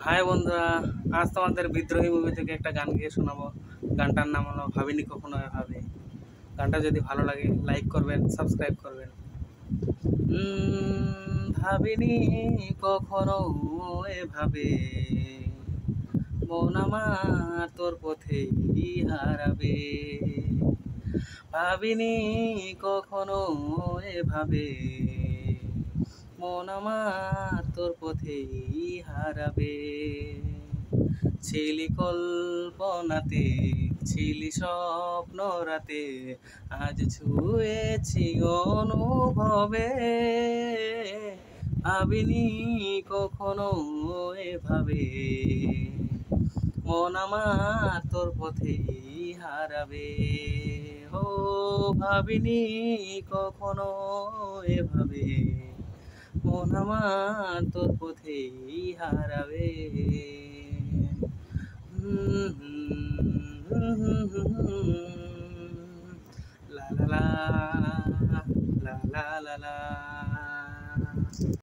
High বন্ধুরা, আজ তোমাদের বিদ্রোহী মুভি থেকে একটা গান গিয়ে শোনাবো। গানটার নাম হলো ভাবিনি কখনো এভাবে। গানটা যদি ভালো লাগে লাইক করবেন, সাবস্ক্রাইব করবেন। ভাবিনি কখনো এভাবে, মন আমার তোর পথেই হারাবে। ভাবিনি কখনো এভাবে, মন আমার তোর পথেই হারাবে। ছিলি কল্পনাতে, ছিলি স্বপ্ন রাতে, আজ ছুঁয়েছি অনুভবে। ভাবিনি কখনো এভাবে, মন আমার তোর পথেই হারাবে। ও ভাবিনি কখনো এভাবে, মন আমার তোর পথেই হারাবে। লা লা লা লা লা লা লা।